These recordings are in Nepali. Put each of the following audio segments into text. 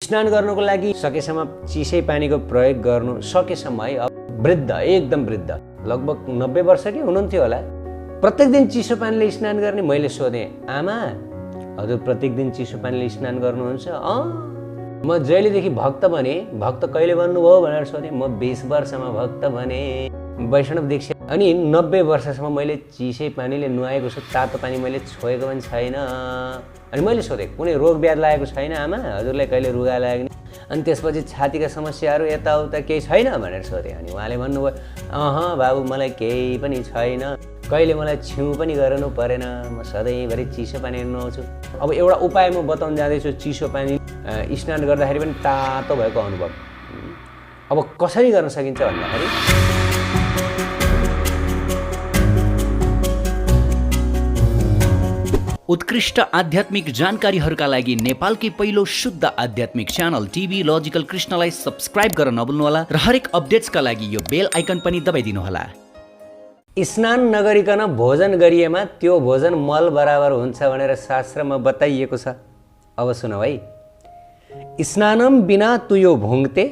स्नान गर्नुको लागि सकेसम्म चिसै पानीको प्रयोग गर्नु सकेसम्म है। अब वृद्ध, एकदम वृद्ध, लगभग 90 वर्ष कि हुनुहुन्थ्यो होला, प्रत्येक दिन चिसो पानीले स्नान गर्ने। मैले सोधेँ, आमा हजुर प्रत्येक दिन चिसो पानीले स्नान गर्नुहुन्छ? म जहिलेदेखि भक्त भने, भक्त कहिले बन्नुभयो भनेर सोधेँ। म 20 वर्षमा भक्त भने, वैष्णव दीक्षा। अनि 90 वर्षसम्म मैले चिसै पानीले नुहाएको छु, तातो पानी मैले छोएको पनि छैन। अनि मैले सोधेँ, कुनै रोग व्याध लागेको छैन आमा? हजुरलाई कहिले रुगा लाग्ने, अनि त्यसपछि छातीका समस्याहरू यताउता केही छैन भनेर सोधेँ। अनि उहाँले भन्नुभयो, बाबु मलाई केही पनि छैन, कहिले मलाई छिउ पनि गर्नु परेन, म सधैँभरि चिसो पानी नुहाउँछु। अब एउटा उपाय म बताउन जाँदैछु, चिसो पानी स्नान गर्दाखेरि पनि तातो भएको अनुभव। अब कसरी गर्न सकिन्छ भन्दाखेरि उत्कृष्ट आध्यात्मिक जानकारीहरूका लागि नेपालकै पहिलो शुद्ध आध्यात्मिक च्यानल टिभी लजिकल कृष्णलाई सब्स्क्राइब गर्न नभुल्नुहोला र हरेक अपडेट्सका लागि यो बेल आइकन पनि दबाइदिनुहोला। स्नान नगरिकन भोजन गरिएमा त्यो भोजन मल बराबर हुन्छ भनेर शास्त्रमा बताइएको छ। अब सुनौ है। स्नानम बिना तुयो भुङ्ते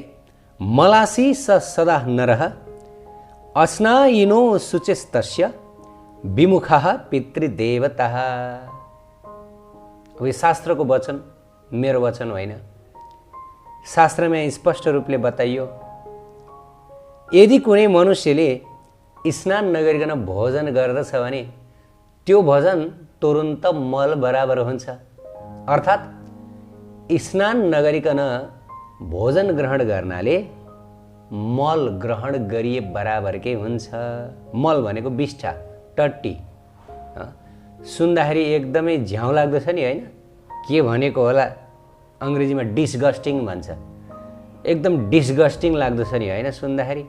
मलासी स सदा नरः अस्नायिनो शुचिस्तस्य विमुखः पितृदेवतः। अब यो शास्त्रको वचन, मेरो वचन होइन। शास्त्रमा स्पष्ट रूपले बताइयो, यदि कुनै मनुष्यले स्नान नगरिकन भोजन गर्दछ भने त्यो भोजन तुरुन्त मल बराबर हुन्छ। अर्थात् स्नान नगरिकन भोजन ग्रहण गर्नाले मल ग्रहण गरिए बराबरकै हुन्छ। मल भनेको बिष्ठा, टट्टी, सुन्दाखेरि एकदमै झ्याउ लाग्दो छ नि, होइन? के भनेको होला, अङ्ग्रेजीमा डिस्गस्टिङ भन्छ। एकदम डिस्गस्टिङ लाग्दो छ नि, होइन, सुन्दाखेरि।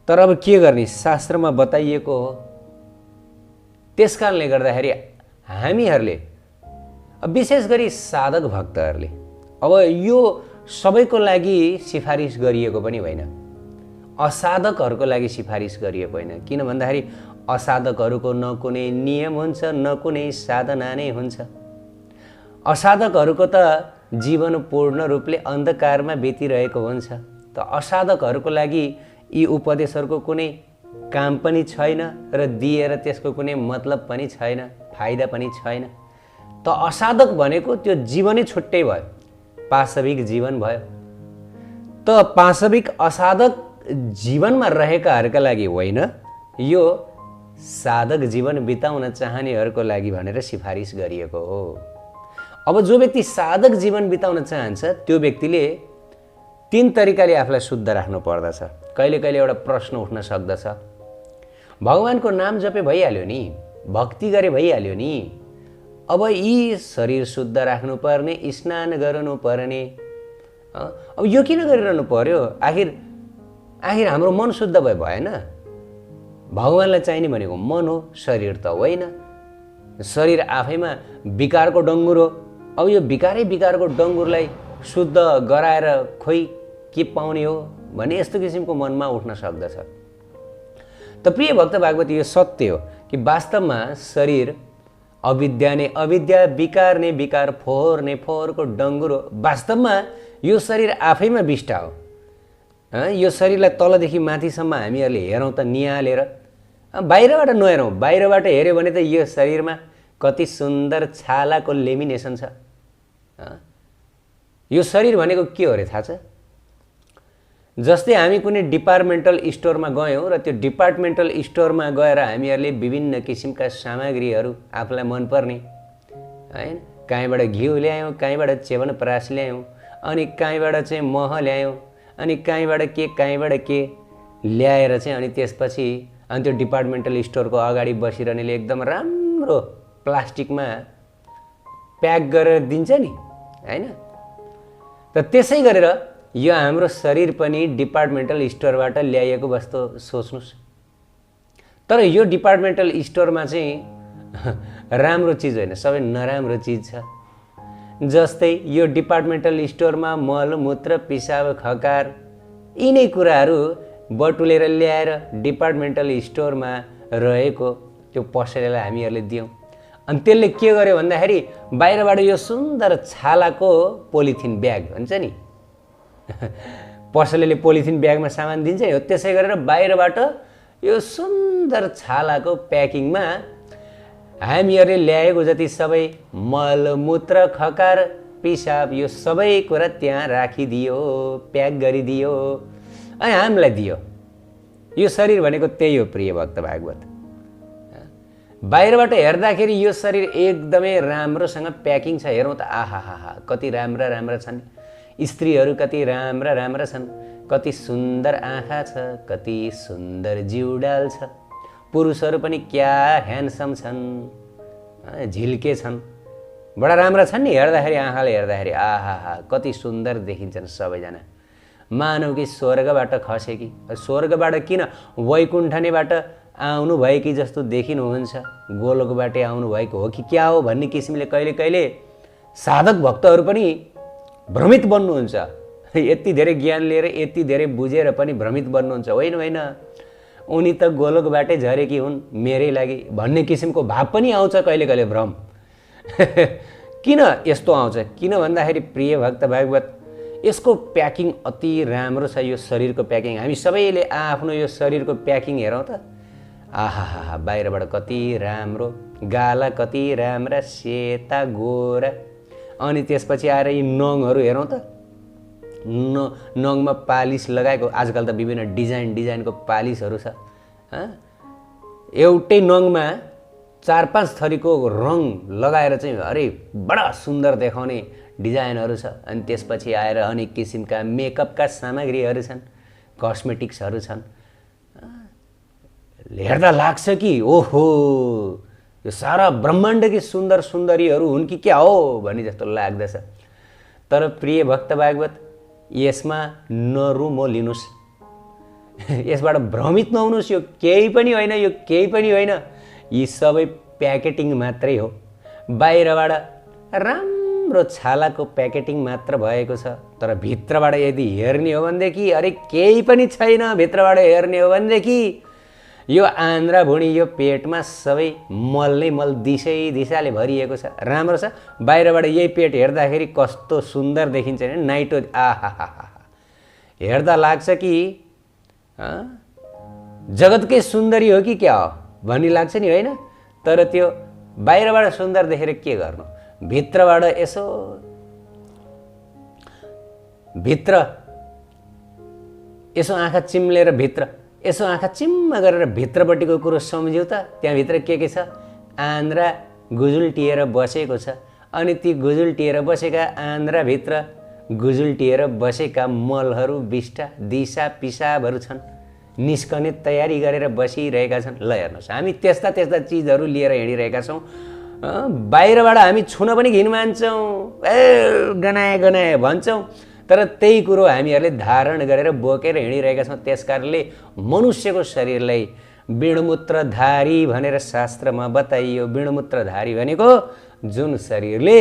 तर अब के गर्ने, शास्त्रमा बताइएको हो। त्यस कारणले गर्दाखेरि हामीहरूले, विशेष गरी साधक भक्तहरूले, अब यो सबैको लागि सिफारिस गरिएको पनि होइन, असाधकहरूको लागि सिफारिस गरिएको होइन। किन भन्दाखेरि असाधकहरूको न कुनै नियम हुन्छ, न कुनै साधना नै हुन्छ। असाधकहरूको त जीवन पूर्ण रूपले अन्धकारमा बितिरहेको हुन्छ। त असाधकहरूको लागि यी उपदेशहरूको कुनै काम पनि छैन र दिएर त्यसको कुनै मतलब पनि छैन, फाइदा पनि छैन। त असाधक भनेको त्यो जीवनै छुट्टै भयो, पाशविक जीवन भयो। त पाशविक असाधक जीवनमा रहेकाहरूका लागि होइन, यो साधक जीवन बिताउन चाहनेहरूको लागि भनेर सिफारिस गरिएको हो। अब जो व्यक्ति साधक जीवन बिताउन चाहन्छ त्यो व्यक्तिले 3 तरिकाले आफूलाई शुद्ध राख्नु पर्दछ। कहिले कहिले एउटा प्रश्न उठ्न सक्दछ, भगवानको नाम जपे भइहाल्यो नि, भक्ति गरे भइहाल्यो नि, अब यी शरीर शुद्ध राख्नु पर्ने, स्नान गर्नु पर्ने, अब यो किन गरिरहनु पर्यो? आखिर हाम्रो मन शुद्ध भए भएन? भगवानलाई चाहिने भनेको मन हो, शरीर त होइन। शरीर आफैमा विकारको डङ्गुर हो। अब यो विकारको डङ्गुरलाई शुद्ध गराएर खोइ के पाउने हो भन्ने यस्तो किसिमको मनमा उठ्न सक्दछ। त प्रिय भक्त भागवती, यो सत्य हो कि वास्तवमा शरीर अविद्या नै अविद्या, विकार नै विकार, फोहोर नै फोहोरको डङ्गुर हो। वास्तवमा यो शरीर आफैमा विष्ठा हो। यो शरीरलाई तलदेखि माथिसम्म हामीहरूले हेरौँ त निहालेर, बाहिरबाट नहेरौँ। बाहिरबाट हेऱ्यो भने त यो शरीरमा कति सुन्दर छालाको लेमिनेसन छ। यो शरीर भनेको के हो रे थाहा छ? जस्तै हामी कुनै डिपार्टमेन्टल स्टोरमा गयौँ र त्यो डिपार्टमेन्टल स्टोरमा गएर हामीहरूले विभिन्न किसिमका सामग्रीहरू आफूलाई मनपर्ने, होइन, कहीँबाट घिउ ल्यायौँ, कहीँबाट च्यवनप्रास ल्यायौँ, अनि कहीँबाट चाहिँ मह ल्यायौँ, अनि कहीँबाट के ल्याएर चाहिँ अनि त्यसपछि अनि त्यो डिपार्टमेन्टल स्टोरको अगाडि बसिरहनेले एकदम राम्रो प्लास्टिकमा प्याक गरेर दिन्छ नि, होइन? त त्यसै गरेर यो हाम्रो शरीर पनि डिपार्टमेन्टल स्टोरबाट ल्याइएको वस्तु सोच्नुहोस्। तर यो डिपार्टमेन्टल स्टोरमा चाहिँ राम्रो चिज होइन, सबै नराम्रो चिज छ। जस्तै यो डिपार्टमेन्टल स्टोरमा मल मूत्र पिसाब खकार यिनै कुराहरू बटुलेर ल्याएर डिपार्टमेन्टल स्टोरमा रहेको त्यो पसलेलाई हामीहरूले दियौँ। अनि त्यसले के गर्यो भन्दाखेरि बाहिरबाट यो सुन्दर छालाको पोलिथिन ब्याग हुन्छ नि, पसलेले पोलिथिन ब्यागमा सामान दिन्छ हो त्यसै गरेर बाहिरबाट यो सुन्दर छालाको प्याकिङमा हामीहरूले ल्याएको जति सबै मलमूत्र खकार पिसाब यो सबै कुरा त्यहाँ राखिदियो, प्याक गरिदियो अनि हामीलाई दियो। यो शरीर भनेको त्यही हो प्रिय भक्त भागवत। बाहिरबाट हेर्दाखेरि यो शरीर एकदमै राम्रोसँग प्याकिङ छ। हेरौँ त आहाहा कति राम्रा राम्रा छन् स्त्रीहरू, कति राम्रा राम्रा छन्, कति सुन्दर आँखा छ, कति सुन्दर जिउडाल छ। पुरुषहरू पनि क्या ह्यान्डसम छन्, झिल्के छन्, बडा राम्रा छन् नि हेर्दाखेरि, आँखाले हेर्दाखेरि आहाहा कति सुन्दर देखिन्छन् सबैजना। मानव कि स्वर्गबाट खसे कि स्वर्गबाट किन वैकुण्ठनेबाट आउनु भएकी जस्तो देखिनुहुन्छ, गोलोकबाटै आउनु भएको हो कि क्या हो भन्ने किसिमले कहिले कहिले साधक भक्तहरू पनि भ्रमित बन्नुहुन्छ। यति धेरै ज्ञान लिएर यति धेरै बुझेर पनि भ्रमित बन्नुहुन्छ। होइन होइन उनी त गोलोकबाटै झरेकी हुन् मेरै लागि भन्ने किसिमको भाव पनि आउँछ कहिले कहिले भ्रम। किन यस्तो आउँछ? किन भन्दाखेरि प्रिय भक्त भागवत यसको प्याकिङ अति राम्रो छ। यो शरीरको प्याकिङ हामी सबैले आफ्नो यो शरीरको प्याकिङ हेरौँ त आहाहा बाहिरबाट कति राम्रो, गाला कति राम्रा सेता गोरा, अनि त्यसपछि आएर यी नङहरू हेरौँ त नङमा पालिस लगाएको। आजकल त विभिन्न डिजाइनको पालिसहरू छ। एउटै नङमा 4-5 थरीको रङ लगाएर चाहिँ अरे बडा सुन्दर देखाउने डिजाइनहरू छ। अनि त्यसपछि आएर अनेक किसिमका मेकअपका सामग्रीहरू छन्, कस्मेटिक्सहरू छन्। हेर्दा लाग्छ कि ओहो यो सारा ब्रह्माण्डकी सुन्दर सुन्दरीहरू हुन् कि क्या हो भन्ने जस्तो लाग्दछ। तर प्रिय भक्त भागवत यसमा नरुमोलिनुस्, यसबाट भ्रमित नहुनुहोस्। यो केही पनि होइन, यो केही पनि होइन, यी सबै प्याकेटिङ मात्रै हो। बाहिरबाट राम्रो छालाको प्याकेटिङ मात्र भएको छ, तर भित्रबाट यदि हेर्ने हो भनेदेखि अरे केही पनि छैन। भित्रबाट हेर्ने हो भनेदेखि यो आन्द्रा भुँडी यो पेटमा सबै मल नै मल दिसै दिशाले भरिएको छ। राम्रो छ। बाहिरबाट यही पेट हेर्दाखेरि कस्तो सुन्दर देखिन्छ नि नाइटो आहाहा हेर्दा लाग्छ कि जगतकै सुन्दरी हो कि क्या हो भन्ने लाग्छ नि होइन। तर त्यो बाहिरबाट सुन्दर देखेर के गर्नु, भित्रबाट यसो यसो आँखा चिम्लेर भित्र यसो आँखा चिम्म गरेर भित्रपट्टिको कुरो सम्झ्यौ त त्यहाँभित्र के छ? आन्द्रा गुजुल्टिएर बसेको छ। अनि ती गुजुल्टिएर बसेका आन्द्राभित्र गुजुल्टिएर बसेका मलहरू विष्ठा दिशा पिसाबहरू छन्, निस्कने तयारी गरेर बसिरहेका छन्। ल हेर्नुहोस् हामी त्यस्ता त्यस्ता चिजहरू लिएर हिँडिरहेका छौँ। बाहिरबाट हामी छुन पनि घिन मान्छौँ, गनाए गनाए भन्छौँ, तर त्यही कुरो हामीहरूले धारण गरेर बोकेर हिँडिरहेका छौँ। त्यसकारणले मनुष्यको शरीरलाई विणमूत्रधारी भनेर शास्त्रमा बताइयो। विणमूत्रधारी भनेको जुन शरीरले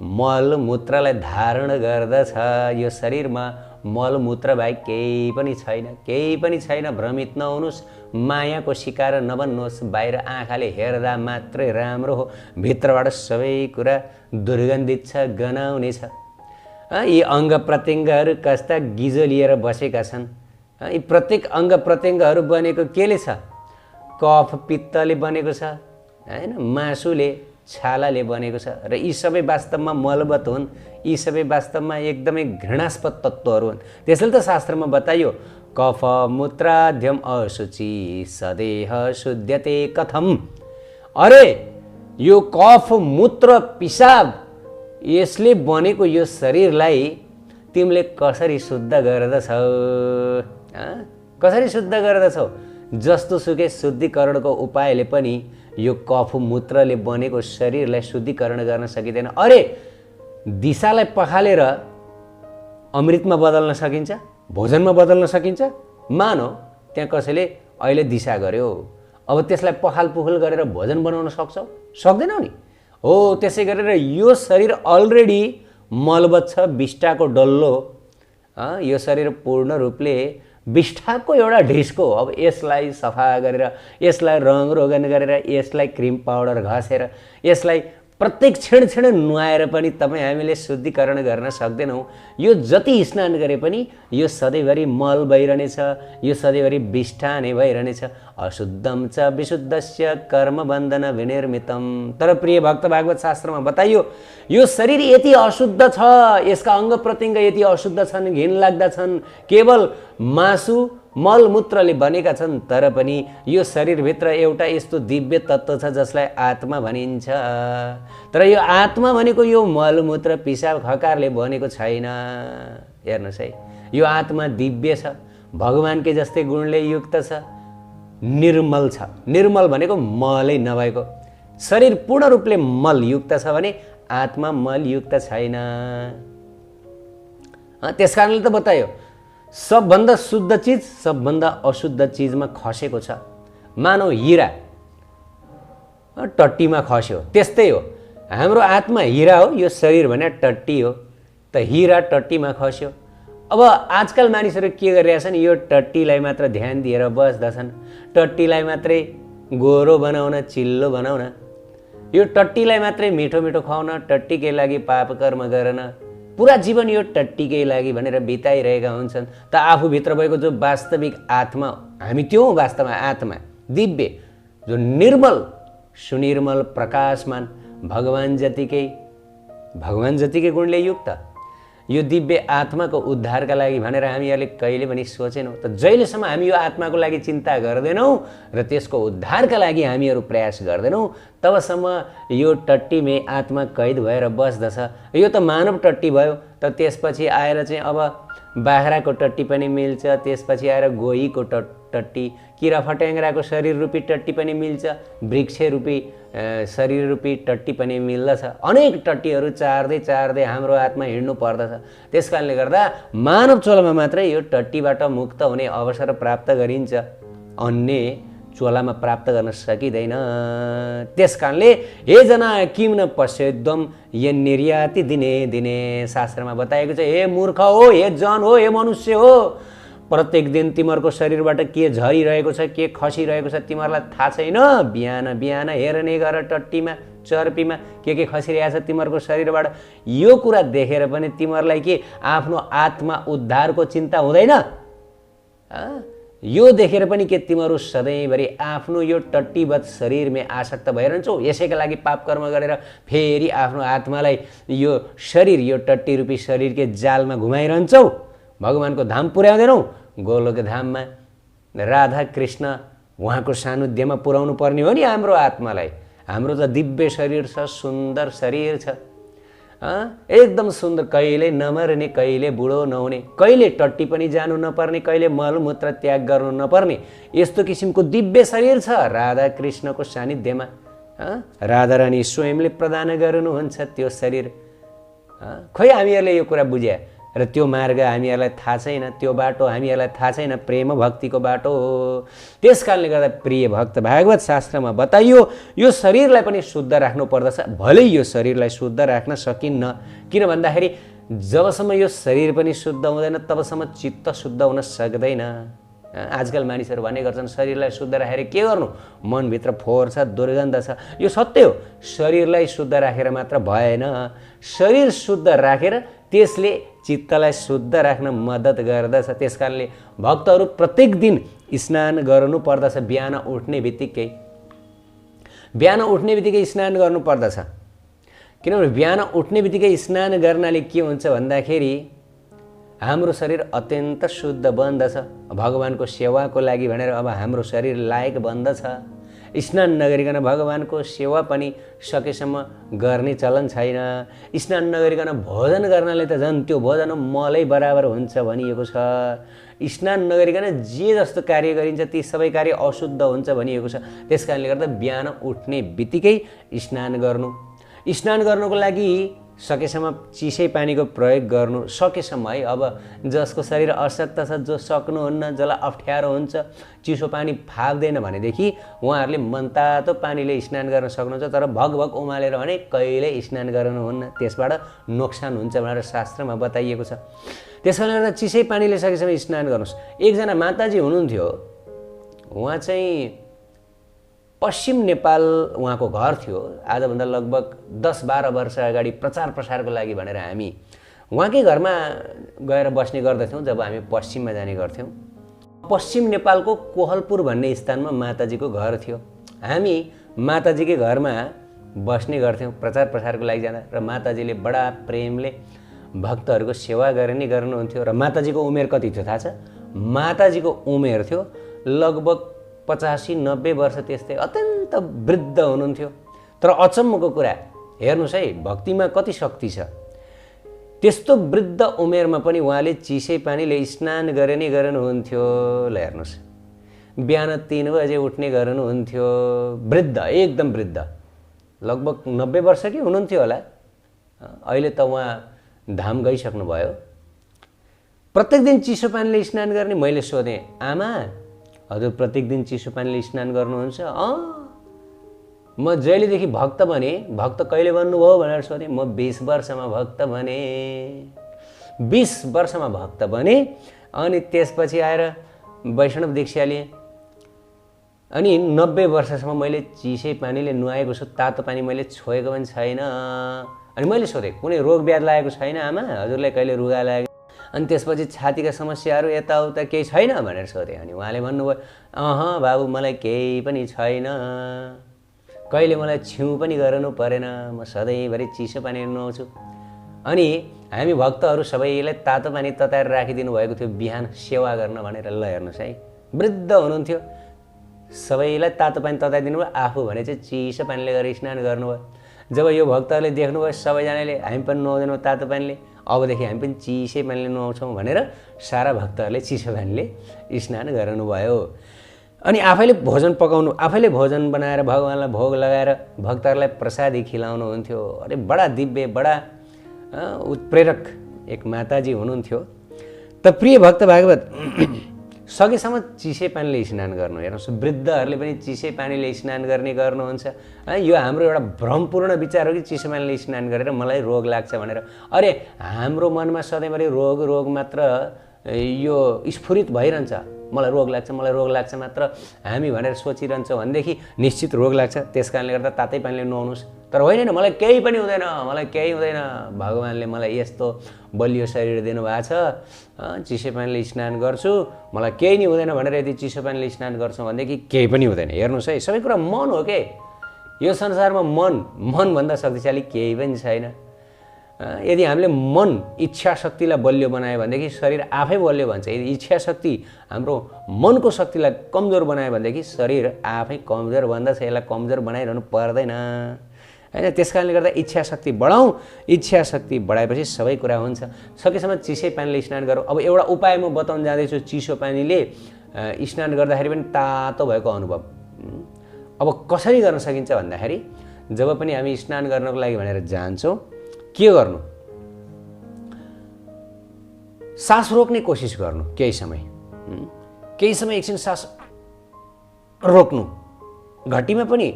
मलमूत्रलाई धारण गर्दछ। यो शरीरमा मलमूत्र बाहेक केही पनि छैन, केही पनि छैन। भ्रमित नहुनुहोस्, मायाको शिकार नबन्नुहोस्। बाहिर आँखाले हेर्दा मात्रै राम्रो हो, भित्रबाट सबै कुरा दुर्गन्धित छ, गनाउने छ। यी अङ्ग प्रत्यङ्गहरू कस्ता गिजो लिएर बसेका छन्। यी प्रत्येक अङ्ग प्रत्यङ्गहरू बनेको केले छ? कफ पित्तले बनेको छ होइन, मासुले छालाले बनेको छ। र यी सबै वास्तवमा मलवत हुन्, यी सबै वास्तवमा एकदमै घृणास्पद तत्त्वहरू हुन्। त्यसैले त शास्त्रमा बताइयो कफ मूत्राद्यम अशुचि सदेह शुद्ध्यते कथम। अरे यो कफ मूत्र पिसाब यसले बनेको यो शरीरलाई तिमीले कसरी शुद्ध गर्दछौ? कसरी शुद्ध गर्दछौ? जस्तो सुकै शुद्धिकरणको उपायले पनि यो कफ मूत्रले बनेको शरीरलाई शुद्धिकरण गर्न सकिँदैन। अरे दिशालाई पखालेर अमृतमा बदल्न सकिन्छ, भोजनमा बदल्न सकिन्छ। मानौ त्यहाँ कसैले अहिले दिशा गर्यो, अब त्यसलाई पखाल पुखल गरेर भोजन बनाउन सक्छौ? सक्दैनौ नि। हो त्यसै गरेर यो शरीर अलरेडी मलबत छ, विष्ठाको डल्लो। यो शरीर पूर्ण रूपले विष्ठाको एउटा ढिस्को। अब यसलाई सफा गरेर, यसलाई रङ रोगन गरेर, यसलाई क्रिम पाउडर घसेर, यसलाई प्रत्येक क्षण क्षण नुहाएर पनि तपाईँ हामीले शुद्धिकरण गर्न सक्दैनौँ। यो जति स्नान गरे पनि यो सधैँभरि मल भइरहनेछ, यो सधैँभरि विष्ठाने भइरहनेछ। अशुद्धम च विशुद्धस्य कर्मबन्धन विनिर्मितम। तर प्रिय भक्त भागवत शास्त्रमा बताइयो यो शरीर यति अशुद्ध छ, यसका अङ्ग प्रत्यङ्ग यति अशुद्ध छन्, घिनलाग्दा छन्, केवल मासु मलमूत्रले बनेका छन्, तर पनि यो शरीरभित्र एउटा यस्तो दिव्य तत्त्व छ जसलाई आत्मा भनिन्छ। तर यो आत्मा भनेको यो मलमूत्र पिसाब खकारले बनेको छैन। हेर्नुहोस् है, यो आत्मा दिव्य छ, भगवानकै जस्तै गुणले युक्त छ, निर्मल छ। निर्मल भनेको मलै नभएको। शरीर पूर्ण रूपले मलयुक्त छ भने आत्मा मलयुक्त छैन। त्यस कारणले त बतायो सबभन्दा शुद्ध चिज सबभन्दा अशुद्ध चिजमा खसेको छ। मानव हिरा टट्टीमा खस्यो, त्यस्तै हो हाम्रो आत्मा हिरा हो, यो शरीर भने टट्टी हो। त हिरा टट्टीमा खस्यो। अब आजकल मानिसहरू के गरिरहेछन्, यो टट्टीलाई मात्र ध्यान दिएर बस्दछन्। टट्टीलाई मात्रै गोरो बनाउन, चिल्लो बनाउन, यो टट्टीलाई मात्रै मिठो मिठो खुवाउन, टट्टीकै लागि पाप कर्म गर्न, पुरा जीवन यो टट्टीकै लागि भनेर बिताइरहेका हुन्छन्। त आफूभित्र भएको जो वास्तविक आत्मा, हामी त्यो हौँ वास्तवमा आत्मा, दिव्य, जो निर्मल सुनिर्मल प्रकाशमान भगवान जतिकै गुणले युक्त। यो दिव्य आत्माको उद्धारका लागि भनेर हामीहरूले कहिले पनि सोचेनौँ। त जहिलेसम्म हामी यो आत्माको लागि चिन्ता गर्दैनौँ र त्यसको उद्धारका लागि हामीहरू प्रयास गर्दैनौँ, तबसम्म यो टट्टीमै आत्मा कैद भएर बस्दछ। यो त मानव टट्टी भयो। त त्यसपछि आएर चाहिँ अब बाख्राको टट्टी पनि मिल्छ, त्यसपछि आएर गोहीको टट्टी, किरा फट्याङ्ग्राको शरीर रूपी टट्टी पनि मिल्छ, वृक्ष रूपी शरीर रूपी टट्टी पनि मिल्दछ। अनेक टट्टीहरू चार्दै हाम्रो आत्मा हिँड्नु पर्दछ। त्यस कारणले गर्दा मानव चोलामा मात्रै यो टट्टीबाट मुक्त हुने अवसर प्राप्त गरिन्छ, अन्य चोलामा प्राप्त गर्न सकिँदैन। त्यस कारणले हे जना किम न पश्यद्वम ये निर्याति दिने दिने शास्त्रमा बताएको छ। हे मूर्ख हो, हे जन हो, हे मनुष्य हो, प्रत्येक दिन तिमीहरूको शरीरबाट के झरिरहेको छ, के खसिरहेको छ तिमीहरूलाई थाहा छैन। बिहान बिहान हेर्ने गर टट्टीमा चर्पीमा के खसिरहेको छ तिमीहरूको शरीरबाट। यो कुरा देखेर पनि तिमीहरूलाई के आफ्नो आत्मा उद्धारको चिन्ता हुँदैन? यो देखेर पनि के तिमीहरू सधैँभरि आफ्नो यो टट्टीवत शरीरमै आसक्त भइरहन्छौ? यसैका लागि पाप कर्म गरेर फेरि आफ्नो आत्मालाई यो शरीर, यो टट्टी रूपी शरीरकै जालमा घुमाइरहन्छौ। भगवानको धाम पुर्याउँदैनौ? गोलोक धाममा राधा कृष्ण उहाँको सान्निध्यमा पुर्याउनु पर्ने हो नि हाम्रो आत्मालाई। हाम्रो त दिव्य शरीर छ, सुन्दर शरीर छ, एकदम सुन्दर, कहिले नमर्ने, कहिले बुढो नहुने, कहिले टट्टी पनि जानु नपर्ने, कहिले मलमूत्र त्याग गर्नु नपर्ने, यस्तो किसिमको दिव्य शरीर छ राधा कृष्णको सान्निध्यमा। राधा रानी स्वयंले प्रदान गर्नुहुन्छ त्यो शरीर। खोइ हामीहरूले यो कुरा बुझ्या र त्यो मार्ग हामीहरूलाई थाहा छैन, त्यो बाटो हामीहरूलाई थाहा छैन, प्रेम भक्तिको बाटो हो। त्यस कारणले गर्दा प्रिय भक्त भागवत शास्त्रमा बताइयो यो शरीरलाई पनि शुद्ध राख्नु पर्दछ। भलै यो शरीरलाई शुद्ध राख्न सकिन्न, किन भन्दाखेरि जबसम्म यो शरीर पनि शुद्ध हुँदैन तबसम्म चित्त शुद्ध हुन सक्दैन। आजकल मानिसहरू भन्ने गर्छन् शरीरलाई शुद्ध राखेर के गर्नु, मनभित्र फोहोर छ, दुर्गन्ध छ। यो सत्य हो, शरीरलाई शुद्ध राखेर मात्र भएन, शरीर शुद्ध राखेर त्यसले चित्तलाई शुद्ध राख्न मद्दत गर्दछ। त्यस कारणले भक्तहरू प्रत्येक दिन स्नान गर्नु पर्दछ। बिहान उठ्ने बित्तिकै स्नान गर्नु पर्दछ। किनभने बिहान उठ्ने बित्तिकै स्नान गर्नाले के हुन्छ भन्दाखेरि हाम्रो शरीर अत्यन्त शुद्ध बन्दछ। भगवानको सेवाको लागि भनेर अब हाम्रो शरीर लायक बन्दछ। स्नान नगरिकन भगवानको सेवा पनि सकेसम्म गर्ने चलन छैन। स्नान नगरिकन भोजन गर्नाले त झन् त्यो भोजन मलै बराबर हुन्छ भनिएको छ। स्नान नगरिकन जे जस्तो कार्य गरिन्छ ती सबै कार्य अशुद्ध हुन्छ भनिएको छ। त्यस कारणले गर्दा बिहान उठ्ने बित्तिकै स्नान गर्नु, स्नान गर्नुको लागि सकेसम्म चिसै पानीको प्रयोग गर्नु, सकेसम्म है। अब जसको शरीर अशक्त छ, जो सक्नुहुन्न, जसलाई अप्ठ्यारो हुन्छ, चिसो पानी फाप्दैन भनेदेखि उहाँहरूले मनतातो पानीले स्नान गर्न सक्नुहुन्छ। तर भगभग उमालेर भने कहिले स्नान गर्नुहुन्न, त्यसबाट नोक्सान हुन्छ भनेर शास्त्रमा बताइएको छ। त्यस कारणले गर्दा चिसै पानीले सकेसम्म स्नान गर्नुहोस्। एकजना माताजी हुनुहुन्थ्यो, उहाँ चाहिँ पश्चिम नेपाल उहाँको घर थियो। आजभन्दा लगभग 10-12 वर्ष अगाडि प्रचार प्रसारको लागि भनेर हामी उहाँकै घरमा गएर बस्ने गर्दथ्यौँ जब हामी पश्चिममा जाने गर्थ्यौँ। पश्चिम नेपालको कोहलपुर भन्ने स्थानमा माताजीको घर थियो। हामी माताजीकै घरमा बस्ने गर्थ्यौँ प्रचार प्रसारको लागि जाँदा, र माताजीले बडा प्रेमले भक्तहरूको सेवा गर्ने गर्नुहुन्थ्यो। र माताजीको उमेर कति थियो थाहा छ? माताजीको उमेर थियो लगभग 85-90 वर्ष, त्यस्तै अत्यन्त वृद्ध हुनुहुन्थ्यो। तर अचम्मको कुरा हेर्नुहोस् है, भक्तिमा कति शक्ति छ। त्यस्तो वृद्ध उमेरमा पनि उहाँले चिसै पानीले स्नान गर्ने गर्नुहुन्थ्यो। ल हेर्नुहोस्, बिहान 3 बजे उठ्ने गर्नुहुन्थ्यो। वृद्ध, एकदम वृद्ध, लगभग 90 वर्ष कि हुनुहुन्थ्यो होला। अहिले त उहाँ धाम गइसक्नुभयो। प्रत्येक दिन चिसो पानीले स्नान गर्ने। मैले सोधेँ, आमा हजुर प्रत्येक दिन चिसो पानीले स्नान गर्नुहुन्छ? म जहिलेदेखि भक्त बने। भक्त कहिले बन्नुभयो भनेर सोधेँ। म 20 वर्षमा भक्त बने। 20 वर्षमा भक्त बने, अनि त्यसपछि आएर वैष्णव दीक्षा लिएँ। अनि 90 वर्षसम्म मैले चिसै पानीले नुहाएको छु, तातो पानी मैले छोएको पनि छैन। अनि मैले सोधेँ, कुनै रोग व्याधि लागेको छैन आमा? हजुरलाई कहिले रुगा लाग्यो? अनि त्यसपछि छातीका समस्याहरू यताउता केही छैन भनेर सोधेँ। अनि उहाँले भन्नुभयो, बाबु मलाई केही पनि छैन, कहिले मलाई छिउ पनि गर्नु परेन, म सधैँभरि चिसो पानी नुहाउँछु। अनि हामी भक्तहरू सबैलाई तातो पानी तताएर राखिदिनु भएको थियो बिहान सेवा गर्न भनेर। ल हेर्नुहोस् है, वृद्ध हुनुहुन्थ्यो, सबैलाई तातो पानी तताइदिनु भयो, आफू भने चाहिँ चिसो पानीले गएर स्नान गर्नुभयो। जब यो भक्तहरूले देख्नुभयो सबैजनाले हामी पनि नुहाउँदैनौँ तातो पानीले, अबदेखि हामी पनि चिसै पानीले नुहाउँछौँ भनेर सारा भक्तहरूले चिसो पानीले स्नान गराउनुभयो। अनि आफैले भोजन पकाउनु, आफैले भोजन बनाएर भगवान्लाई भोग लगाएर भक्तहरूलाई प्रसादी खिलाउनुहुन्थ्यो। अरे बडा दिव्य, बडा उत्प्रेरक एक माताजी हुनुहुन्थ्यो। त प्रिय भक्त भागवत, सकेसम्म चिसै पानीले स्नान गर्नु। हेर्नुहोस्, वृद्धहरूले पनि चिसै पानीले स्नान गर्ने गर्नुहुन्छ। यो हाम्रो एउटा भ्रमपूर्ण विचार हो कि चिसो पानीले स्नान गरेर मलाई रोग लाग्छ भनेर। अरे हाम्रो मनमा सधैँभरि रोग मात्र यो स्फुरित भइरहन्छ। मलाई रोग लाग्छ मात्र हामी भनेर सोचिरहन्छौँ भनेदेखि निश्चित रोग लाग्छ। त्यस कारणले गर्दा तातै पानीले नुहाउनुहोस्। तर होइन, मलाई केही पनि हुँदैन, मलाई केही हुँदैन, भगवान्ले मलाई यस्तो बलियो शरीर दिनुभएको छ, चिसो पानीले स्नान गर्छु, मलाई केही नै हुँदैन भनेर यदि चिसो पानीले स्नान गर्छौँ भनेदेखि केही पनि हुँदैन। हेर्नुहोस् है, सबै कुरा मन हो के। यो संसारमा मनभन्दा शक्तिशाली केही पनि छैन। यदि हामीले मन इच्छा शक्तिलाई बलियो बनायो भनेदेखि शरीर आफै बलियो भन्छ। यदि इच्छा शक्ति हाम्रो मनको शक्तिलाई कमजोर बनायो भनेदेखि शरीर आफै कमजोर बन्दछ। यसलाई कमजोर बनाइरहनु पर्दैन हैन। त्यस कारणले गर्दा इच्छा शक्ति बढाउँ। इच्छा शक्ति बढाएपछि सबै कुरा हुन्छ। सकेसम्म चिसै पानीले स्नान गरौँ। अब एउटा उपाय म बताउन जाँदैछु। चिसो पानीले स्नान गर्दाखेरि पनि तातो भएको अनुभव अब कसरी गर्न सकिन्छ भन्दाखेरि, जब पनि हामी स्नान गर्नको लागि भनेर जान्छौँ, के गर्नु? सास रोक्ने कोसिस गर्नु। केही समय एकछिन सास रोक्नु। घटीमा पनि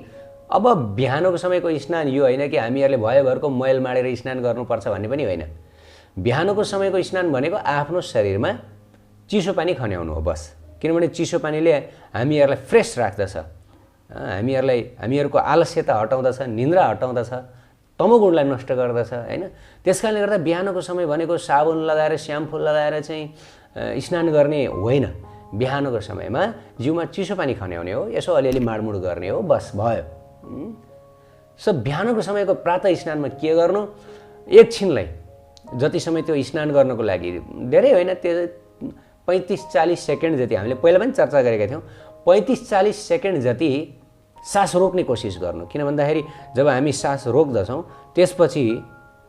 अब बिहानको समयको स्नान यो होइन कि हामीहरूले भयभरको मैल माडेर स्नान गर्नुपर्छ भन्ने पनि होइन। बिहानको समयको स्नान भनेको आफ्नो शरीरमा चिसो पानी खन्याउनु हो बस। किनभने चिसो पानीले हामीहरूलाई फ्रेस राख्दछ, हामीहरूको आलस्यता हटाउँदछ, निन्द्रा हटाउँदछ, तमोगुणलाई नष्ट गर्दछ हैन। त्यसकारणले गर्दा बिहानको समय भनेको साबुन लगाएर स्याम्पू लगाएर चाहिँ स्नान गर्ने होइन। बिहानको समयमा जिउमा चिसो पानी खन्याउने हो, यसो अलिअलि माडमुड गर्ने हो, बस भयो। सो बिहानको समयको प्रातः स्नानमा के गर्नु? एकछिनलाई जति समय त्यो स्नान गर्नको लागि धेरै होइन, त्यो 35-40 सेकेन्ड जति हामीले पहिला पनि चर्चा गरेका थियौँ। 35-40 सेकेन्ड जति सास रोक्ने कोसिस गर्नु। किन भन्दाखेरि जब हामी सास रोक्दछौँ त्यसपछि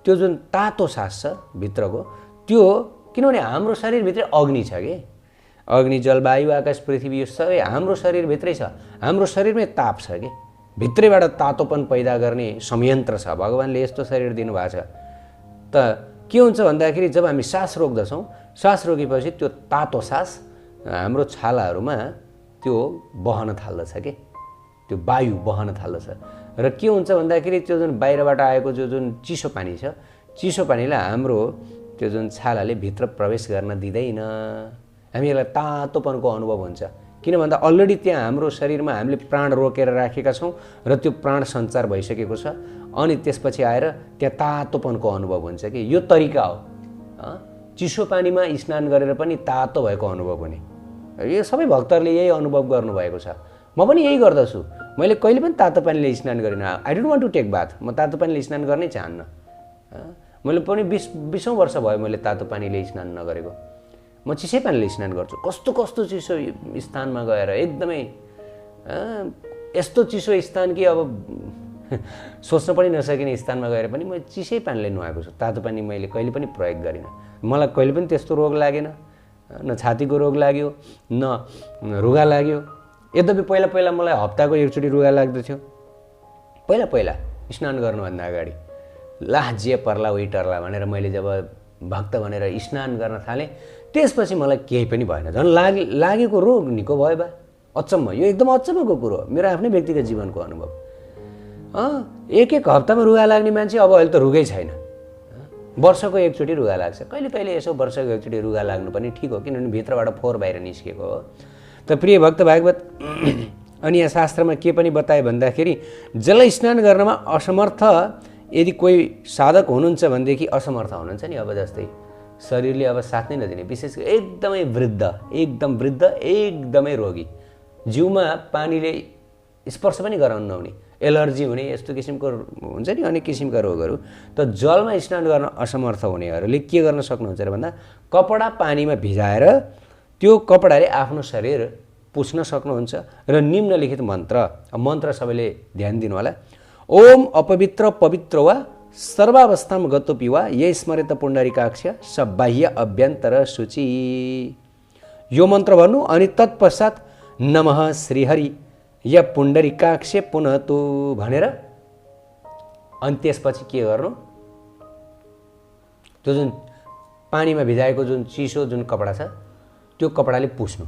त्यो जुन तातो सास छ भित्रको त्यो, किनभने हाम्रो शरीरभित्रै अग्नि छ कि, अग्नि जलवायु आकाश पृथ्वी यो सबै हाम्रो शरीरभित्रै छ। हाम्रो शरीरमै ताप छ कि, भित्रैबाट तातोपन पैदा गर्ने संयन्त्र छ। भगवान्ले यस्तो शरीर दिनुभएको छ। त के हुन्छ भन्दाखेरि जब हामी सास रोक्दछौँ, सास रोकेपछि त्यो तातो सास हाम्रो छालाहरूमा त्यो बहन थाल्दछ कि, त्यो वायु बहन थाल्दछ। र के हुन्छ भन्दाखेरि त्यो जुन बाहिरबाट आएको जुन चिसो पानी छ, चिसो पानीलाई हाम्रो त्यो जुन छालाले भित्र प्रवेश गर्न दिँदैन। हामीहरूलाई तातोपनको अनुभव हुन्छ। किन भन्दा अलरेडी त्यहाँ हाम्रो शरीरमा हामीले प्राण रोकेर राखेका छौँ र त्यो प्राण सञ्चार भइसकेको छ। अनि त्यसपछि आएर त्यहाँ तातोपनको अनुभव हुन्छ कि यो तरिका हो। चिसो पानीमा स्नान गरेर पनि तातो भएको अनुभव हुने, यो सबै भक्तहरूले यही अनुभव गर्नुभएको छ। म पनि यही गर्दछु। मैले कहिले पनि तातो पानीले स्नान गरिनँ। I don't want to take bath. म तातो पानीले स्नान गर्नै चाहन्न। मैले पनि 20 वर्ष भयो मैले तातो पानीले स्नान नगरेको। म चिसै पानीले स्नान गर्छु। कस्तो कस्तो चिसो स्थानमा गएर एकदमै यस्तो चिसो स्थान कि अब सोच्न पनि नसकिने स्थानमा गएर पनि म चिसै पानीले नुहाएको छु। तातो पानी मैले कहिले पनि प्रयोग गरिनँ। मलाई कहिले पनि त्यस्तो रोग लागेन, न छातीको रोग लाग्यो न रुगा लाग्यो। यद्यपि पहिला पहिला मलाई हप्ताको एकचोटि रुगा लाग्दथ्यो, पहिला स्नान गर्नुभन्दा अगाडि। ला जे पर्ला उही टर्ला भनेर मैले जब भक्त भनेर स्नान गर्न थालेँ त्यसपछि मलाई केही पनि भएन। झन् लागेको रोग निको भयो बा। अचम्म, यो एकदम अचम्मको कुरो हो, मेरो आफ्नै व्यक्तिगत जीवनको अनुभव। एक हप्तामा रुगा लाग्ने मान्छे अब अहिले त रुगै छैन। वर्षको एकचोटि रुगा लाग्छ। कहिले कहिले यसो वर्षको एकचोटि रुगा लाग्नु पनि ठिक हो, किनभने भित्रबाट फोहोर बाहिर निस्केको हो। त प्रिय भक्त भागवत, अनि यहाँ शास्त्रमा के पनि बताए भन्दाखेरि जल स्नान गर्नमा असमर्थ यदि कोही साधक हुनुहुन्छ भनेदेखि असमर्थ हुनुहुन्छ नि। अब जस्तै शरीरले अब साथ नै नदिने, विशेष गरी एकदमै वृद्ध, एकदमै रोगी, जिउमा पानीले स्पर्श पनि गराउनु नहुने, एलर्जी हुने, यस्तो किसिमको हुन्छ नि अनेक किसिमका रोगहरू। त जलमा स्नान गर्न असमर्थ हुनेहरूले के गर्न सक्नुहुन्छ र भन्दा कपडा पानीमा भिजाएर त्यो कपडाले आफ्नो शरीर पुस्न सक्नुहुन्छ र निम्नलिखित मन्त्र सबैले ध्यान दिनु होला। ओम अपवित्र पवित्र वा सर्वावस्थाम गतोपि वा ये स्मरेत पुण्डरीकाक्ष स बाह्य अभ्यन्तर शुचि। यो मन्त्र भन्नु अनि तत्पश्चात नमः श्रीहरि या पुण्डरीकाक्षे पुनः तु भनेर अनि त्यसपछि के गर्नु, त्यो जुन पानीमा भिजाएको जुन चिसो जुन कपडा छ त्यो कपडाले पुस्नु।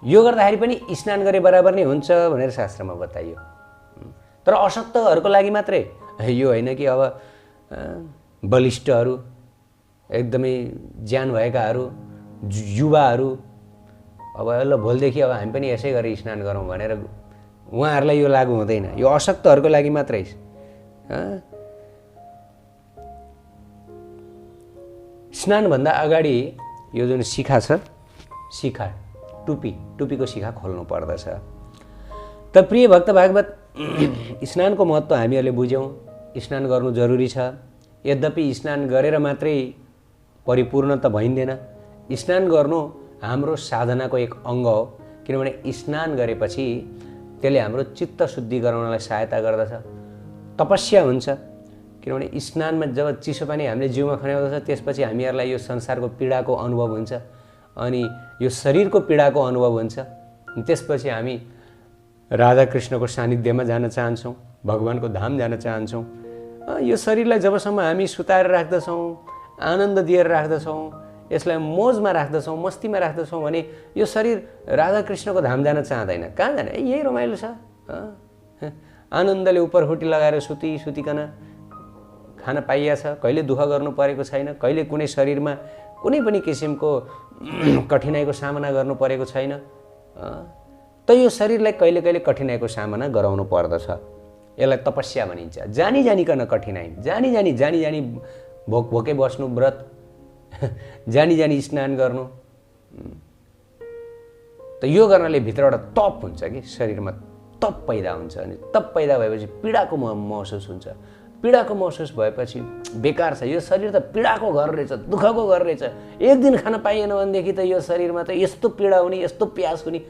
यो गर्दाखेरि पनि स्नान गरे बराबर नै हुन्छ भनेर शास्त्रमा बताइयो। तर अशक्तहरूको लागि मात्रै यो होइन कि अब बलिष्ठहरू, एकदमै ज्यान भएकाहरू, युवाहरू अब ल भोलिदेखि अब हामी पनि यसै गरी स्नान गरौँ भनेर उहाँहरूलाई यो लागु हुँदैन। यो अशक्तहरूको लागि मात्रै। स्नानभन्दा अगाडि यो जुन शिखा छ, शिखा टुपीको शिखा खोल्नु पर्दछ। त प्रिय भक्त भागवत, स्नानको महत्त्व हामीहरूले बुझ्यौँ। स्नान गर्नु जरुरी छ। यद्यपि स्नान गरेर मात्रै परिपूर्ण त भइँदैन। स्नान गर्नु हाम्रो साधनाको एक अङ्ग हो, किनभने स्नान गरेपछि त्यसले हाम्रो चित्त शुद्धि गराउनलाई सहायता गर्दछ। तपस्या हुन्छ, किनभने स्नानमा जब चिसो पानी हामीले जिउमा खन्याउँदछ त्यसपछि हामीहरूलाई यो संसारको पीडाको अनुभव हुन्छ, अनि यो शरीरको पीडाको अनुभव हुन्छ। त्यसपछि हामी राधाकृष्णको सानिध्यमा जान चाहन्छौँ, भगवानको धाम जान चाहन्छौँ। यो शरीरलाई जबसम्म हामी सुताएर राख्दछौँ, आनन्द दिएर राख्दछौँ, यसलाई मोजमा राख्दछौँ, मस्तीमा राख्दछौँ भने यो शरीर राधाकृष्णको धाम जान चाहँदैन। कहाँ जाने? यही रमाइलो छ। आनन्दले उपरखुट्टी लगाएर सुतिकन खान पाइएछ। कहिले दुःख गर्नु परेको छैन, कहिले कुनै शरीरमा कुनै पनि किसिमको कठिनाइको सामना गर्नु परेको छैन। त यो शरीरलाई कहिले कहिले कठिनाइको सामना गराउनु पर्दछ। यसलाई तपस्या भनिन्छ। जानी जानिकन कठिनाइ, जानी जानी भोकै बस्नु व्रत, जानी स्नान गर्नु। त यो गर्नाले भित्रबाट तप हुन्छ कि शरीरमा तप पैदा हुन्छ, अनि तप पैदा भएपछि पीडाको महसुस हुन्छ। पीडाको महसुस भएपछि बेकार छ, यो शरीर त पीडाको घर रहेछ, दुःखको घर रहेछ। एक दिन खान पाइएन भनेदेखि त यो शरीरमा त यस्तो पीडा हुने, यस्तो प्यास हुने।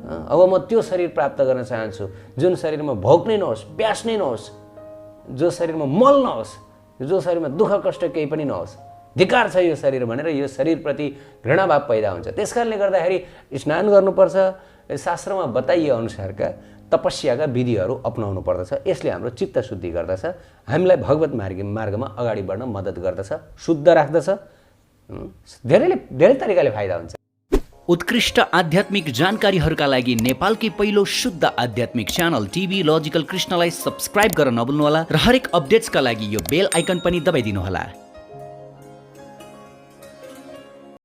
अब म त्यो शरीर प्राप्त गर्न चाहन्छु जुन शरीरमा भोक नै नहोस्, प्यास नै नहोस्, जो शरीरमा मल नहोस्, जो शरीरमा दुःख कष्ट केही पनि नहोस्। धिक्कार छ यो शरीर भनेर यो शरीरप्रति घृणाभाव पैदा हुन्छ। त्यस कारणले गर्दाखेरि स्नान गर्नुपर्छ। शास्त्रमा बताइए अनुसारका तपस्याका विधिहरू अपनाउनु पर्दछ। यसले हाम्रो चित्त शुद्धि गर्दछ, हामीलाई भगवत मार्गमा अगाडि बढ्न मद्दत गर्दछ, शुद्ध राख्दछ। धेरै तरिकाले फाइदा हुन्छ। उत्कृष्ट आध्यात्मिक जानकारीहरूका लागि नेपालकै पहिलो शुद्ध आध्यात्मिक च्यानल टिभी लजिकल कृष्णलाई सब्स्क्राइब गर्न नभुल्नुहोला र हरेक अपडेट्सका लागि यो बेल आइकन पनि दबाइदिनुहोला।